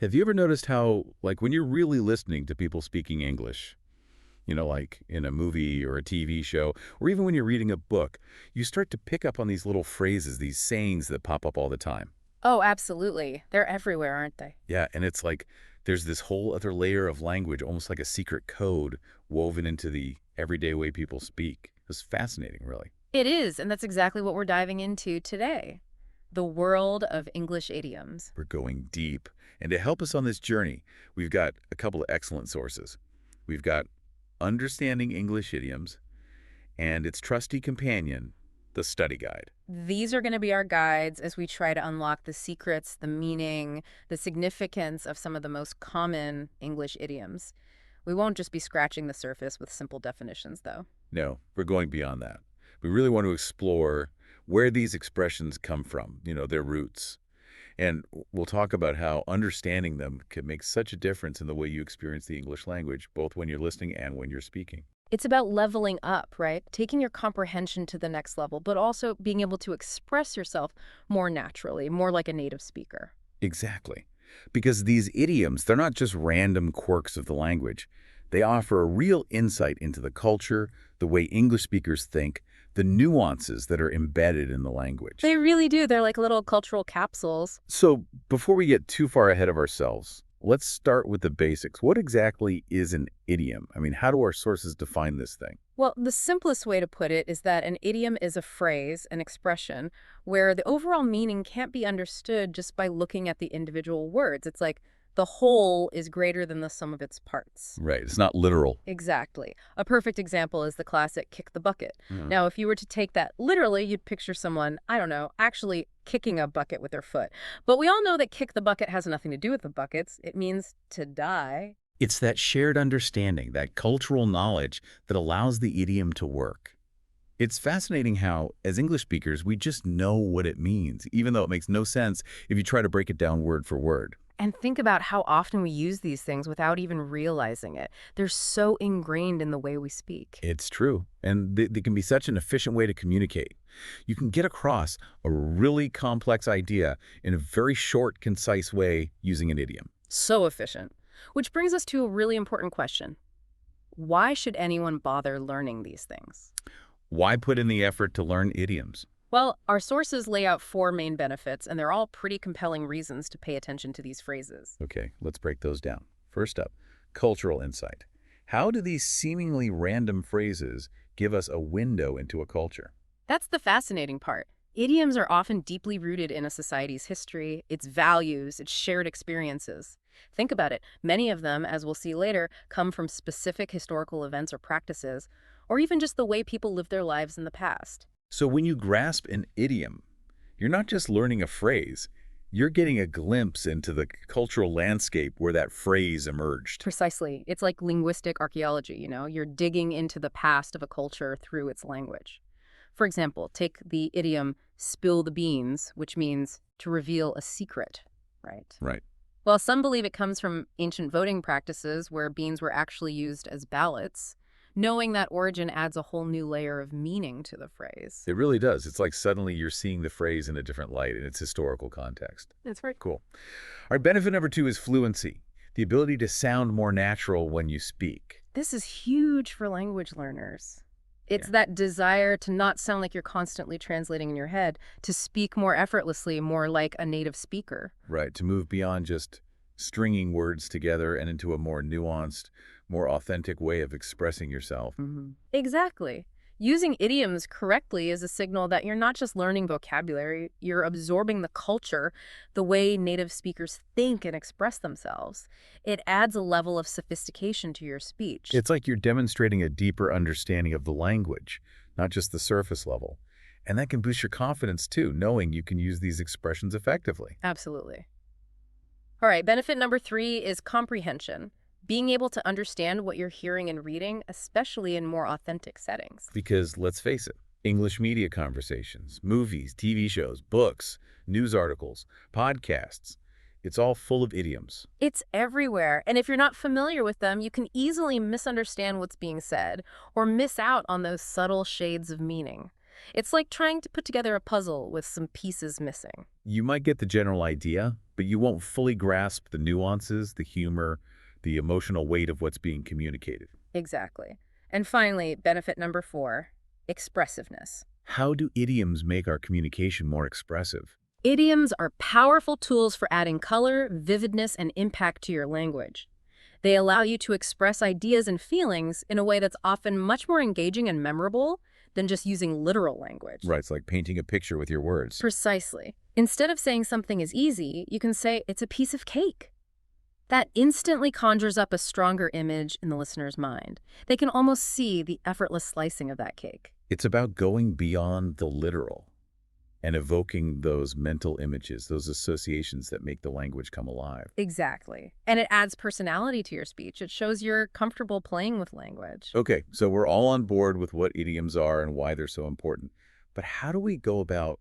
Have you ever noticed how, like, when you're really listening to people speaking English, like in a movie or a TV show, or even when you're reading a book, you start to pick up on these little phrases, these sayings that pop up all the time. Oh, absolutely. They're everywhere, aren't they? Yeah, and it's like there's this whole other layer of language, almost like a secret code woven into the everyday way people speak. It's fascinating, really. It is, and that's exactly what we're diving into today. The world of English idioms. We're going deep. And to help us on this journey, we've got a couple of excellent sources. We've got Understanding English Idioms and its trusty companion, the Study Guide. These are going to be our guides as we try to unlock the secrets, the meaning, the significance of some of the most common English idioms. We won't just be scratching the surface with simple definitions, though. No, we're going beyond that. We really want to explore where these expressions come from, their roots. And we'll talk about how understanding them can make such a difference in the way you experience the English language, both when you're listening and when you're speaking. It's about leveling up, right? Taking your comprehension to the next level, but also being able to express yourself more naturally, more like a native speaker. Exactly. Because these idioms, they're not just random quirks of the language. They offer a real insight into the culture, the way English speakers think, the nuances that are embedded in the language. They really do. They're like little cultural capsules. So before we get too far ahead of ourselves, let's start with the basics. What exactly is an idiom? I mean, how do our sources define this thing? Well, the simplest way to put it is that an idiom is a phrase, an expression, where the overall meaning can't be understood just by looking at the individual words. It's like the whole is greater than the sum of its parts. Right, it's not literal. Exactly. A perfect example is the classic kick the bucket. Yeah. Now, if you were to take that literally, you'd picture someone, I don't know, actually kicking a bucket with their foot. But we all know that kick the bucket has nothing to do with the buckets. It means to die. It's that shared understanding, that cultural knowledge that allows the idiom to work. It's fascinating how, as English speakers, we just know what it means, even though it makes no sense if you try to break it down word for word. And think about how often we use these things without even realizing it. They're so ingrained in the way we speak. It's true. And they can be such an efficient way to communicate. You can get across a really complex idea in a very short, concise way using an idiom. So efficient. Which brings us to a really important question. Why should anyone bother learning these things? Why put in the effort to learn idioms? Well, our sources lay out four main benefits, and they're all pretty compelling reasons to pay attention to these phrases. Okay, let's break those down. First up, cultural insight. How do these seemingly random phrases give us a window into a culture? That's the fascinating part. Idioms are often deeply rooted in a society's history, its values, its shared experiences. Think about it. Many of them, as we'll see later, come from specific historical events or practices, or even just the way people lived their lives in the past. So when you grasp an idiom, you're not just learning a phrase, you're getting a glimpse into the cultural landscape where that phrase emerged. Precisely. It's like linguistic archaeology, You're digging into the past of a culture through its language. For example, take the idiom spill the beans, which means to reveal a secret, right? Right. Well, some believe it comes from ancient voting practices where beans were actually used as ballots. Knowing that origin adds a whole new layer of meaning to the phrase. It really does. It's like suddenly you're seeing the phrase in a different light in its historical context. That's right. Cool. All right, benefit number 2 is fluency, the ability to sound more natural when you speak. This is huge for language learners. It's Yeah. that desire to not sound like you're constantly translating in your head, to speak more effortlessly, more like a native speaker. Right, to move beyond just stringing words together and into a more nuanced, more authentic way of expressing yourself. Exactly. Using idioms correctly is a signal that you're not just learning vocabulary, you're absorbing the culture, the way native speakers think and express themselves. It adds a level of sophistication to your speech. It's like you're demonstrating a deeper understanding of the language, not just the surface level. And that can boost your confidence too, knowing you can use these expressions effectively. Absolutely. All right, benefit number 3 is comprehension. Being able to understand what you're hearing and reading, especially in more authentic settings. Because let's face it, English media conversations, movies, TV shows, books, news articles, podcasts, it's all full of idioms. It's everywhere, and if you're not familiar with them, you can easily misunderstand what's being said or miss out on those subtle shades of meaning. It's like trying to put together a puzzle with some pieces missing. You might get the general idea, but you won't fully grasp the nuances, the humor, the emotional weight of what's being communicated. Exactly. And finally, benefit number 4, expressiveness. How do idioms make our communication more expressive? Idioms are powerful tools for adding color, vividness, and impact to your language. They allow you to express ideas and feelings in a way that's often much more engaging and memorable than just using literal language. Right, it's like painting a picture with your words. Precisely. Instead of saying something is easy, you can say it's a piece of cake. That instantly conjures up a stronger image in the listener's mind. They can almost see the effortless slicing of that cake. It's about going beyond the literal and evoking those mental images, those associations that make the language come alive. Exactly. And it adds personality to your speech. It shows you're comfortable playing with language. Okay, so we're all on board with what idioms are and why they're so important. But how do we go about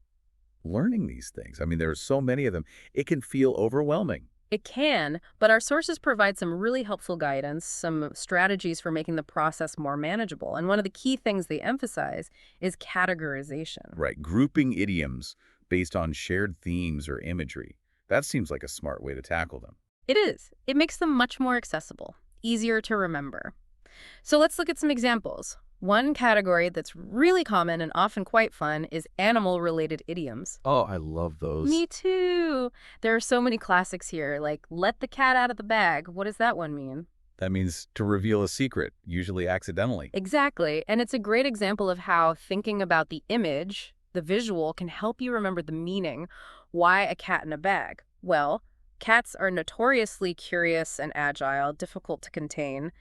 learning these things? I mean, there are so many of them. It can feel overwhelming. It can, but our sources provide some really helpful guidance, some strategies for making the process more manageable. And one of the key things they emphasize is categorization. Right, grouping idioms based on shared themes or imagery. That seems like a smart way to tackle them. It is. It makes them much more accessible, easier to remember. So let's look at some examples. One category that's really common and often quite fun is animal-related idioms. Oh, I love those. Me too. There are so many classics here, like let the cat out of the bag. What does that one mean? That means to reveal a secret, usually accidentally. Exactly. And it's a great example of how thinking about the image, the visual, can help you remember the meaning. Why a cat in a bag? Well, cats are notoriously curious and agile, difficult to contain.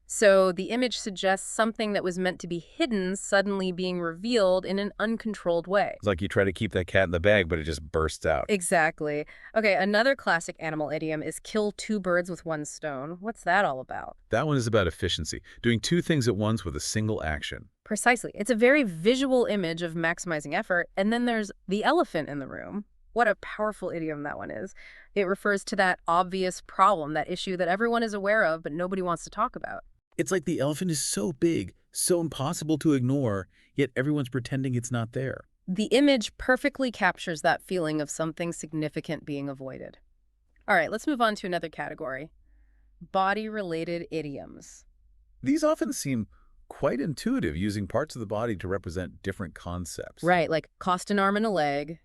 So the image suggests something that was meant to be hidden suddenly being revealed in an uncontrolled way. It's like you try to keep that cat in the bag, but it just bursts out. Exactly. Okay, another classic animal idiom is kill two birds with one stone. What's that all about? That one is about efficiency, doing two things at once with a single action. Precisely. It's a very visual image of maximizing effort. And then there's the elephant in the room. What a powerful idiom that one is. It refers to that obvious problem, that issue that everyone is aware of, but nobody wants to talk about. It's like the elephant is so big, so impossible to ignore, yet everyone's pretending it's not there. The image perfectly captures that feeling of something significant being avoided. All right, let's move on to another category. Body-related idioms. These often seem quite intuitive, using parts of the body to represent different concepts. Right, like cost an arm and a leg.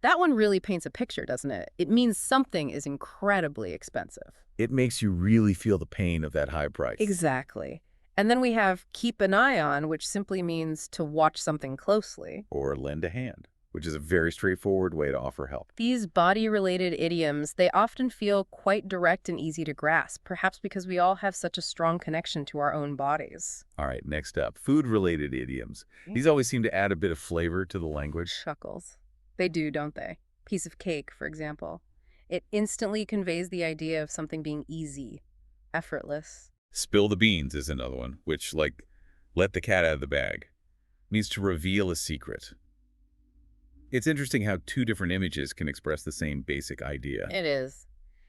That one really paints a picture, doesn't it? It means something is incredibly expensive. It makes you really feel the pain of that high price. Exactly. And then we have keep an eye on, which simply means to watch something closely. Or lend a hand, which is a very straightforward way to offer help. These body-related idioms, they often feel quite direct and easy to grasp, perhaps because we all have such a strong connection to our own bodies. All right, next up, food-related idioms. These always seem to add a bit of flavor to the language. Chuckles. They do, don't they? Piece of cake, for example. It instantly conveys the idea of something being easy, effortless. Spill the beans is another one, which, like, let the cat out of the bag, means to reveal a secret. It's interesting how two different images can express the same basic idea. It is.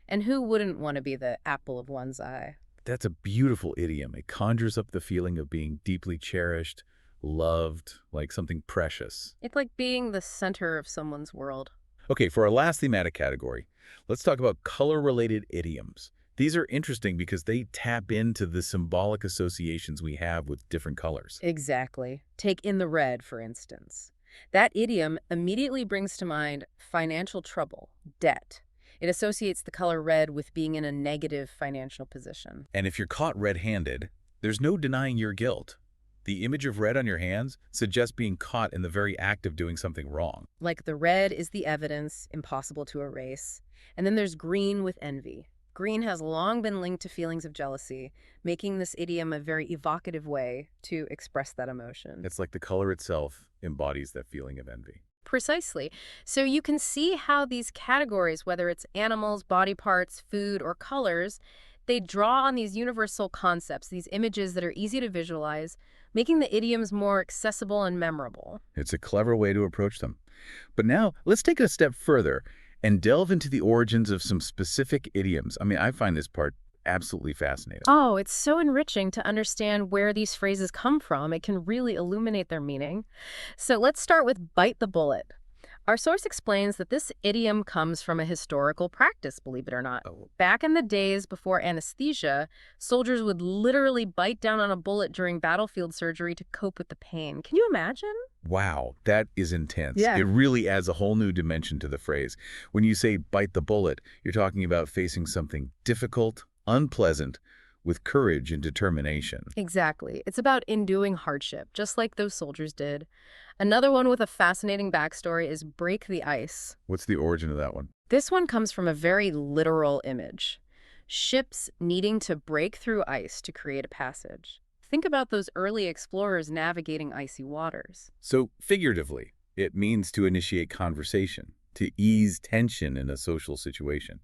And who wouldn't want to be the apple of one's eye? That's a beautiful idiom. It conjures up the feeling of being deeply cherished, loved, like something precious. It's like being the center of someone's world. Okay, for our last thematic category, let's talk about color-related idioms. These are interesting because they tap into the symbolic associations we have with different colors. Exactly. Take in the red, for instance. That idiom immediately brings to mind financial trouble, debt. It associates the color red with being in a negative financial position. And if you're caught red-handed, there's no denying your guilt. The image of red on your hands suggests being caught in the very act of doing something wrong. Like the red is the evidence, impossible to erase. And then there's green with envy. Green has long been linked to feelings of jealousy, making this idiom a very evocative way to express that emotion. It's like the color itself embodies that feeling of envy. Precisely. So you can see how these categories, whether it's animals, body parts, food, or colors, they draw on these universal concepts, these images that are easy to visualize, making the idioms more accessible and memorable. It's a clever way to approach them. But now, let's take it a step further and delve into the origins of some specific idioms. I mean, I find this part absolutely fascinating. Oh, it's so enriching to understand where these phrases come from. It can really illuminate their meaning. So let's start with bite the bullet. Our source explains that this idiom comes from a historical practice, believe it or not. Oh, Back in the days before anesthesia, soldiers would literally bite down on a bullet during battlefield surgery to cope with the pain. Can you imagine? wow, that is intense. Yeah. It really adds a whole new dimension to the phrase. When you say bite the bullet, you're talking about facing something difficult, unpleasant, with courage and determination. Exactly. It's about enduring hardship, just like those soldiers did. Another one with a fascinating backstory is break the ice. What's the origin of that one? This one comes from a very literal image. Ships needing to break through ice to create a passage. Think about those early explorers navigating icy waters. So, figuratively, it means to initiate conversation, to ease tension in a social situation.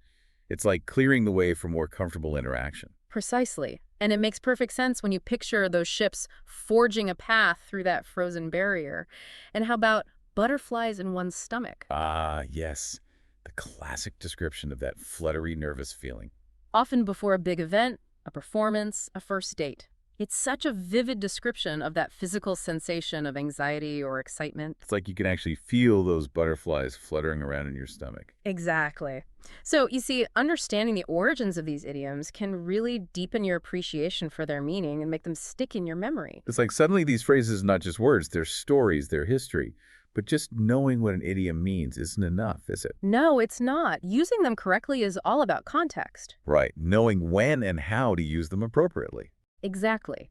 It's like clearing the way for more comfortable interaction. Precisely. And it makes perfect sense when you picture those ships forging a path through that frozen barrier. And how about butterflies in one's stomach? Ah, yes. The classic description of that fluttery, nervous feeling. Often before a big event, a performance, a first date. It's such a vivid description of that physical sensation of anxiety or excitement. It's like you can actually feel those butterflies fluttering around in your stomach. Exactly. So, you see, understanding the origins of these idioms can really deepen your appreciation for their meaning and make them stick in your memory. It's like suddenly these phrases are not just words, they're stories, they're history. But just knowing what an idiom means isn't enough, is it? No, it's not. Using them correctly is all about context. Right. Knowing when and how to use them appropriately. Exactly.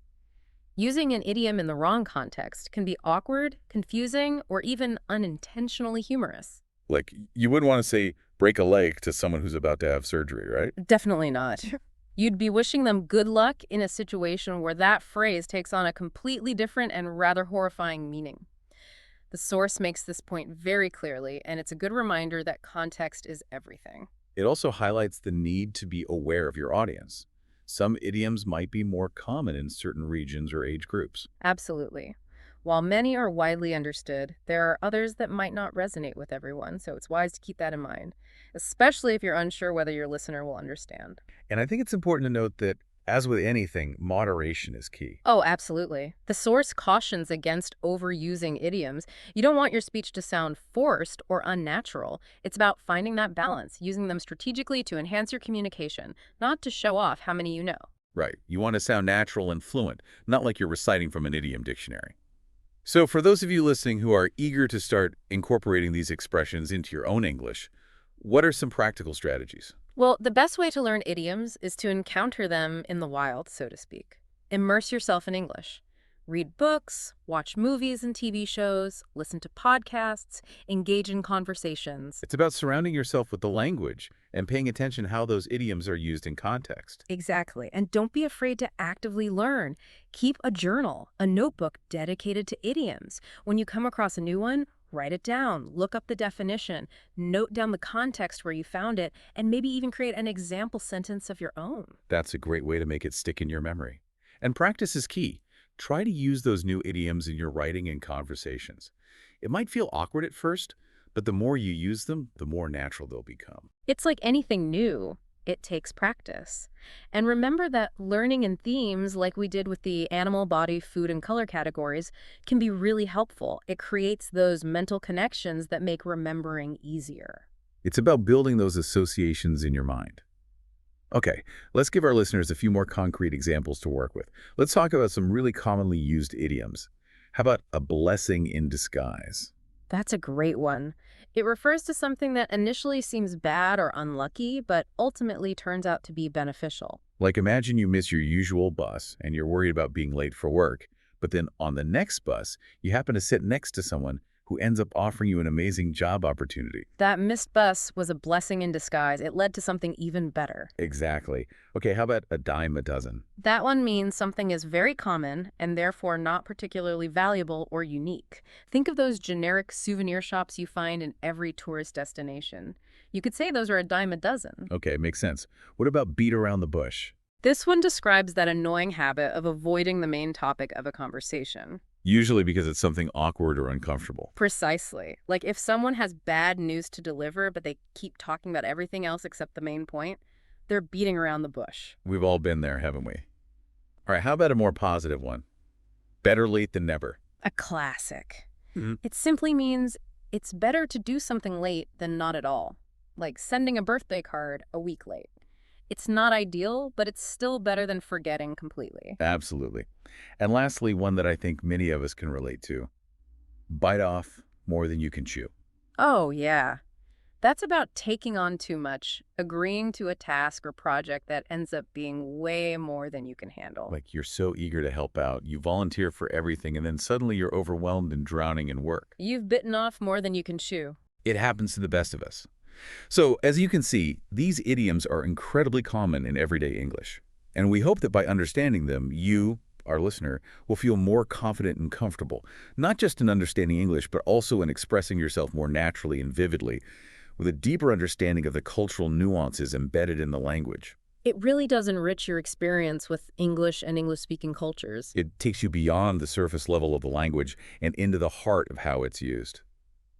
Using an idiom in the wrong context can be awkward, confusing, or even unintentionally humorous. Like, you wouldn't want to say, break a leg to someone who's about to have surgery, right? Definitely not. You'd be wishing them good luck in a situation where that phrase takes on a completely different and rather horrifying meaning. The source makes this point very clearly, and it's a good reminder that context is everything. It also highlights the need to be aware of your audience. Some idioms might be more common in certain regions or age groups. Absolutely. While many are widely understood, there are others that might not resonate with everyone, so it's wise to keep that in mind, especially if you're unsure whether your listener will understand. And I think it's important to note that, as with anything, moderation is key. Oh, absolutely. The source cautions against overusing idioms. You don't want your speech to sound forced or unnatural. It's about finding that balance, using them strategically to enhance your communication, not to show off how many you know. Right. You want to sound natural and fluent, not like you're reciting from an idiom dictionary. So for those of you listening who are eager to start incorporating these expressions into your own English, what are some practical strategies? Well, the best way to learn idioms is to encounter them in the wild, so to speak. Immerse yourself in English. Read books, watch movies and TV shows, listen to podcasts, engage in conversations. It's about surrounding yourself with the language and paying attention how those idioms are used in context. Exactly. And don't be afraid to actively learn. Keep a journal, a notebook dedicated to idioms. When you come across a new one, write it down, look up the definition, note down the context where you found it, and maybe even create an example sentence of your own. That's a great way to make it stick in your memory. And practice is key. Try to use those new idioms in your writing and conversations. It might feel awkward at first, but the more you use them, the more natural they'll become. It's like anything new. It takes practice. And remember that learning in themes, like we did with the animal, body, food, and color categories, can be really helpful. It creates those mental connections that make remembering easier. It's about building those associations in your mind. Okay, let's give our listeners a few more concrete examples to work with. Let's talk about some really commonly used idioms. How about a blessing in disguise? That's a great one. It refers to something that initially seems bad or unlucky, but ultimately turns out to be beneficial. Like, imagine you miss your usual bus and you're worried about being late for work, but then on the next bus, you happen to sit next to someone who ends up offering you an amazing job opportunity. That missed bus was a blessing in disguise. It led to something even better. Exactly. Okay, how about a dime a dozen? That one means something is very common and therefore not particularly valuable or unique. Think of those generic souvenir shops you find in every tourist destination. You could say those are a dime a dozen. Okay, makes sense. What about beat around the bush? This one describes that annoying habit of avoiding the main topic of a conversation. Usually because it's something awkward or uncomfortable. Precisely. Like if someone has bad news to deliver, but they keep talking about everything else except the main point, they're beating around the bush. We've all been there, haven't we? All right, how about a more positive one? Better late than never. A classic. Mhm. It simply means It's better to do something late than not at all, like sending a birthday card a week late. It's not ideal, but it's still better than forgetting completely. Absolutely. And lastly, one that I think many of us can relate to, bite off more than you can chew. Oh, yeah. That's about taking on too much, agreeing to a task or project that ends up being way more than you can handle. Like you're so eager to help out, you volunteer for everything, and then suddenly you're overwhelmed and drowning in work. You've bitten off more than you can chew. It happens to the best of us. So, as you can see, these idioms are incredibly common in everyday English. And we hope that by understanding them, you, our listener, will feel more confident and comfortable, not just in understanding English, but also in expressing yourself more naturally and vividly, with a deeper understanding of the cultural nuances embedded in the language. It really does enrich your experience with English and English-speaking cultures. It takes you beyond the surface level of the language and into the heart of how it's used.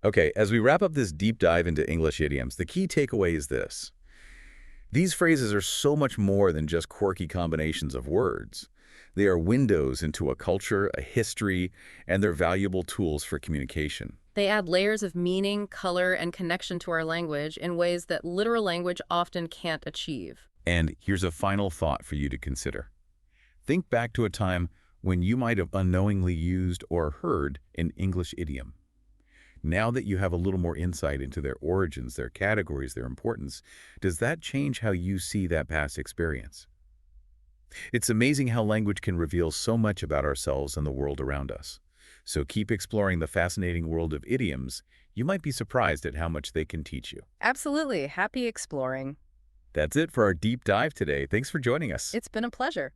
Okay, as we wrap up this deep dive into English idioms, the key takeaway is this. These phrases are so much more than just quirky combinations of words. They are windows into a culture, a history, and they're valuable tools for communication. They add layers of meaning, color, and connection to our language in ways that literal language often can't achieve. And here's a final thought for you to consider. Think back to a time when you might have unknowingly used or heard an English idiom. Now that you have a little more insight into their origins, their categories, their importance, does that change how you see that past experience? It's amazing how language can reveal so much about ourselves and the world around us. So keep exploring the fascinating world of idioms. You might be surprised at how much they can teach you. Absolutely. Happy exploring. That's it for our deep dive today. Thanks for joining us. It's been a pleasure.